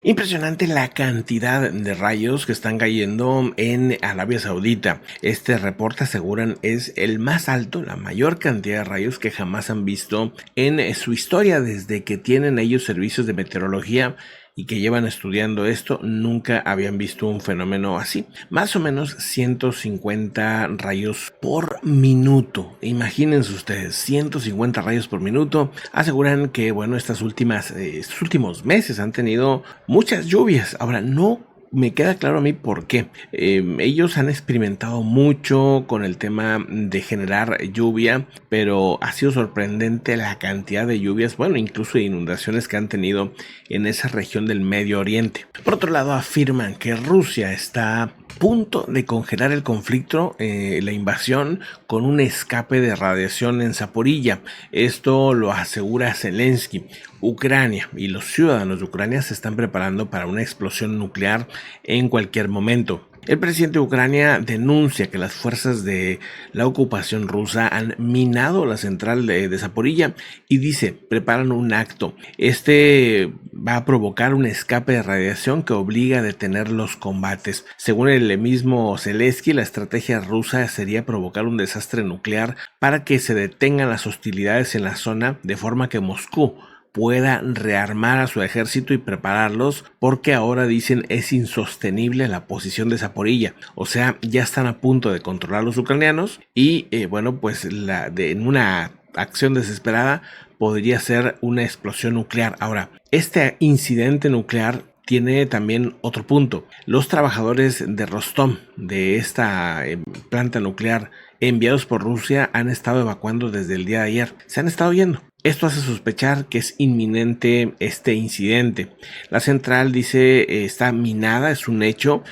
Impresionante la cantidad de rayos que están cayendo en Arabia Saudita. Este reporte aseguran es el más alto, la mayor cantidad de rayos que jamás han visto en su historia desde que tienen ellos servicios de meteorología y que llevan estudiando esto. Nunca habían visto un fenómeno así. Más o menos 150 rayos por minuto. Imagínense ustedes, 150 rayos por minuto. Aseguran que, bueno, estos últimos meses han tenido muchas lluvias. Ahora, no me queda claro a mí por qué. Ellos han experimentado mucho con el tema de generar lluvia, pero ha sido sorprendente la cantidad de lluvias, bueno, incluso de inundaciones que han tenido en esa región del Medio Oriente. Por otro lado, afirman que Rusia está a punto de congelar el conflicto, la invasión, con un escape de radiación en Zaporilla. Esto lo asegura Zelensky. Ucrania y los ciudadanos de Ucrania se están preparando para una explosión nuclear en cualquier momento. El presidente de Ucrania denuncia que las fuerzas de la ocupación rusa han minado la central de Zaporilla y dice, preparan un acto. Este va a provocar un escape de radiación que obliga a detener los combates. Según el mismo Zelensky, la estrategia rusa sería provocar un desastre nuclear para que se detengan las hostilidades en la zona, de forma que Moscú pueda rearmar a su ejército y prepararlos, porque ahora dicen es insostenible la posición de Zaporilla. O sea, ya están a punto de controlar los ucranianos y bueno, pues en una acción desesperada podría ser una explosión nuclear. Ahora, este incidente nuclear tiene también otro punto. Los trabajadores de Rostov, de esta planta nuclear enviados por Rusia, han estado evacuando desde el día de ayer. Se han estado yendo. Esto hace sospechar que es inminente este incidente. La central dice está minada, es un hecho.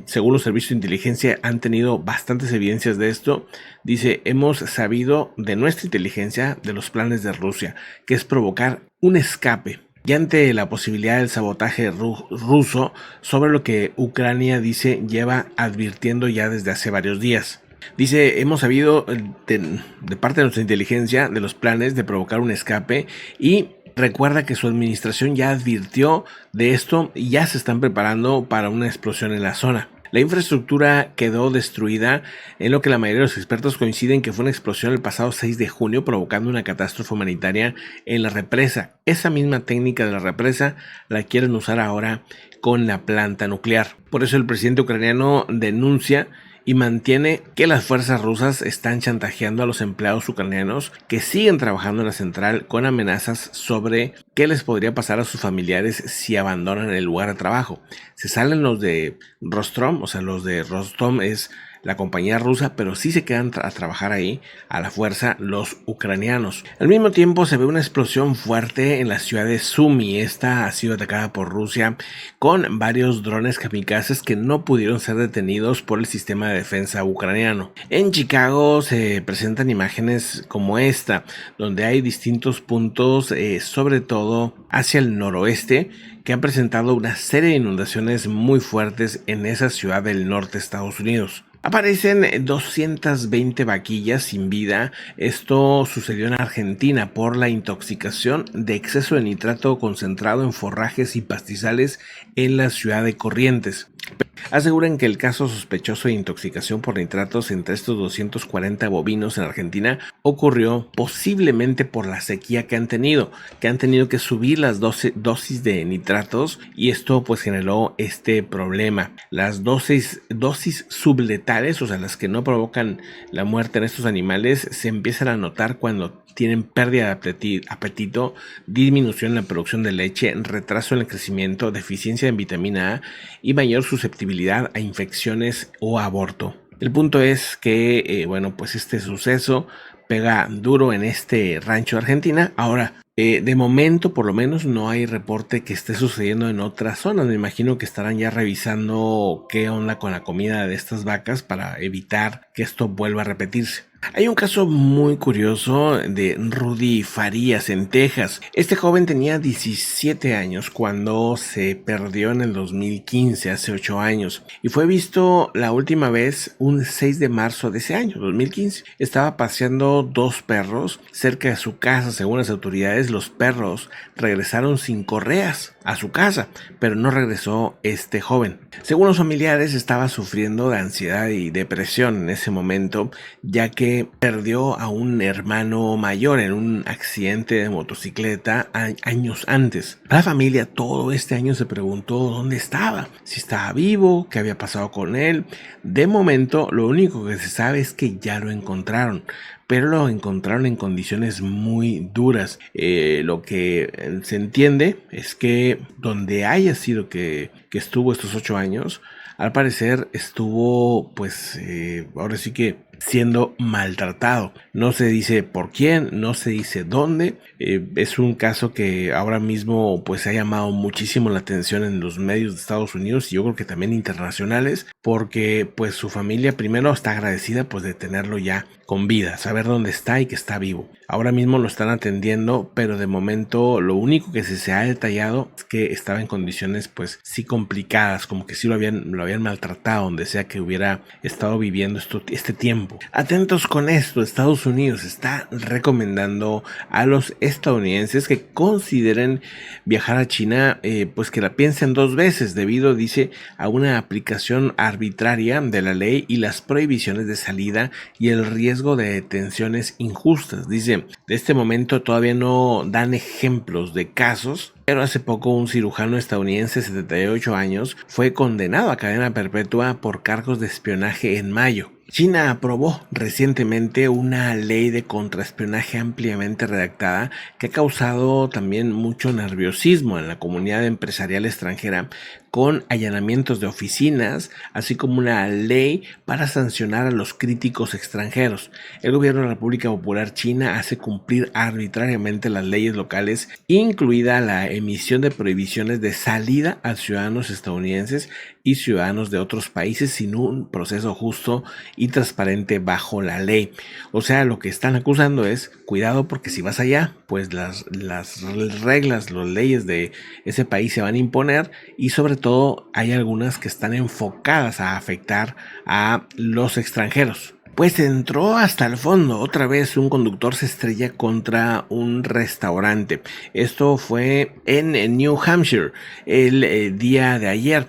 Según los servicios de inteligencia han tenido bastantes evidencias de esto. Dice, hemos sabido de nuestra inteligencia de los planes de Rusia, que es provocar un escape. Y ante la posibilidad del sabotaje ruso, sobre lo que Ucrania dice lleva advirtiendo ya desde hace varios días. Dice, hemos sabido de parte de nuestra inteligencia de los planes de provocar un escape y recuerda que su administración ya advirtió de esto y ya se están preparando para una explosión en la zona. La infraestructura quedó destruida, en lo que la mayoría de los expertos coinciden que fue una explosión el pasado 6 de junio provocando una catástrofe humanitaria en la represa. Esa misma técnica de la represa la quieren usar ahora con la planta nuclear. Por eso el presidente ucraniano denuncia y mantiene que las fuerzas rusas están chantajeando a los empleados ucranianos que siguen trabajando en la central con amenazas sobre qué les podría pasar a sus familiares si abandonan el lugar de trabajo. Se salen los de Rostov, o sea, los de Rostov es la compañía rusa, pero sí se quedan a trabajar ahí a la fuerza los ucranianos. Al mismo tiempo se ve una explosión fuerte en la ciudad de Sumy. Esta ha sido atacada por Rusia con varios drones kamikazes que no pudieron ser detenidos por el sistema de defensa ucraniano. En Chicago se presentan imágenes como esta, donde hay distintos puntos, sobre todo hacia el noroeste, que han presentado una serie de inundaciones muy fuertes en esa ciudad del norte de Estados Unidos. Aparecen 220 vaquillas sin vida. Esto sucedió en Argentina por la intoxicación de exceso de nitrato concentrado en forrajes y pastizales en la ciudad de Corrientes. Aseguran que el caso sospechoso de intoxicación por nitratos entre estos 240 bovinos en Argentina ocurrió posiblemente por la sequía que han tenido que subir las dosis de nitratos, y esto pues generó este problema. Las dosis subletales, o sea, las que no provocan la muerte en estos animales, se empiezan a notar cuando tienen pérdida de apetito, disminución en la producción de leche, retraso en el crecimiento, deficiencia en vitamina A y mayor susceptibilidad a infecciones o aborto. El punto es que, bueno, pues este suceso pega duro en este rancho de Argentina. Ahora, de momento, por lo menos, no hay reporte que esté sucediendo en otras zonas. Me imagino que estarán ya revisando qué onda con la comida de estas vacas para evitar que esto vuelva a repetirse. Hay un caso muy curioso de Rudy Farías en Texas. Este joven tenía 17 años cuando se perdió en el 2015, hace 8 años, y fue visto la última vez un 6 de marzo de ese año, 2015. Estaba paseando dos perros cerca de su casa. Según las autoridades, los perros regresaron sin correas a su casa, pero no regresó este joven. Según los familiares, estaba sufriendo de ansiedad y depresión en ese momento, ya que perdió a un hermano mayor en un accidente de motocicleta años antes. La familia todo este año se preguntó dónde estaba, si estaba vivo, qué había pasado con él. De momento, lo único que se sabe es que ya lo encontraron, pero lo encontraron en condiciones muy duras. Lo que se entiende es que donde haya sido que estuvo estos 8 años, al parecer estuvo, pues, ahora sí que siendo maltratado. No se dice por quién, no se dice dónde. Es un caso que ahora mismo pues ha llamado muchísimo la atención en los medios de Estados Unidos y yo creo que también internacionales, porque pues su familia primero está agradecida pues de tenerlo ya con vida, saber dónde está y que está vivo. Ahora mismo lo están atendiendo, pero de momento lo único que se ha detallado es que estaba en condiciones pues sí complicadas, como que sí lo habían maltratado donde sea que hubiera estado viviendo este tiempo. Atentos con esto, Estados Unidos está recomendando a los estadounidenses que consideren viajar a China, pues que la piensen 2 veces debido, dice, a una aplicación arbitraria de la ley y las prohibiciones de salida y el riesgo de detenciones injustas. Dice, de este momento todavía no dan ejemplos de casos, pero hace poco un cirujano estadounidense de 78 años fue condenado a cadena perpetua por cargos de espionaje en mayo. China aprobó recientemente una ley de contraespionaje ampliamente redactada que ha causado también mucho nerviosismo en la comunidad empresarial extranjera, con allanamientos de oficinas, así como una ley para sancionar a los críticos extranjeros. El gobierno de la República Popular China hace cumplir arbitrariamente las leyes locales, incluida la emisión de prohibiciones de salida a ciudadanos estadounidenses y ciudadanos de otros países sin un proceso justo y transparente bajo la ley. O sea, lo que están acusando es cuidado, porque si vas allá, pues las reglas, las leyes de ese país se van a imponer, y sobre todo hay algunas que están enfocadas a afectar a los extranjeros. Pues entró hasta el fondo. Otra vez un conductor se estrella contra un restaurante. Esto fue en New Hampshire el día de ayer.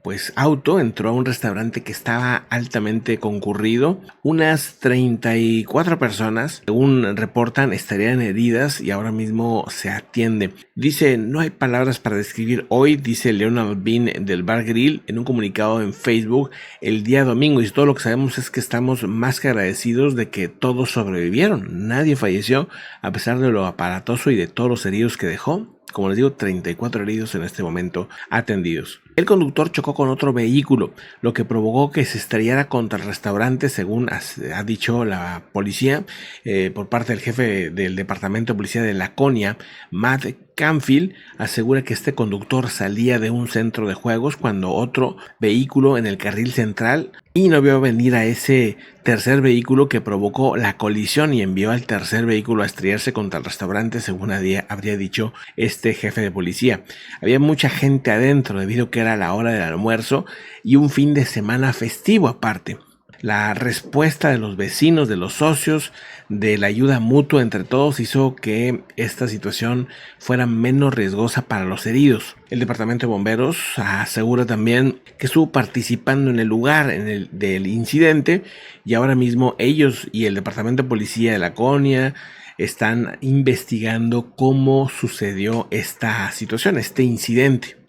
Pues auto entró a un restaurante que estaba altamente concurrido. Unas 34 personas, según reportan, estarían heridas y ahora mismo se atiende. Dice, no hay palabras para describir hoy, dice Leonard Bean del Bar Grill en un comunicado en Facebook el día domingo, y todo lo que sabemos es que estamos más que agradecidos de que todos sobrevivieron. Nadie falleció a pesar de lo aparatoso y de todos los heridos que dejó. Como les digo, 34 heridos en este momento atendidos. El conductor chocó con otro vehículo, lo que provocó que se estrellara contra el restaurante, según ha dicho la policía, por parte del jefe del departamento de policía de Laconia, Matt Canfield. Asegura que este conductor salía de un centro de juegos cuando otro vehículo en el carril central y no vio venir a ese tercer vehículo, que provocó la colisión y envió al tercer vehículo a estrellarse contra el restaurante, según habría dicho este jefe de policía. Había mucha gente adentro debido a que era la hora del almuerzo y un fin de semana festivo aparte. La respuesta de los vecinos, de los socios, de la ayuda mutua entre todos hizo que esta situación fuera menos riesgosa para los heridos. El departamento de bomberos asegura también que estuvo participando en el lugar del incidente, y ahora mismo ellos y el departamento de policía de Laconia están investigando cómo sucedió esta situación, este incidente.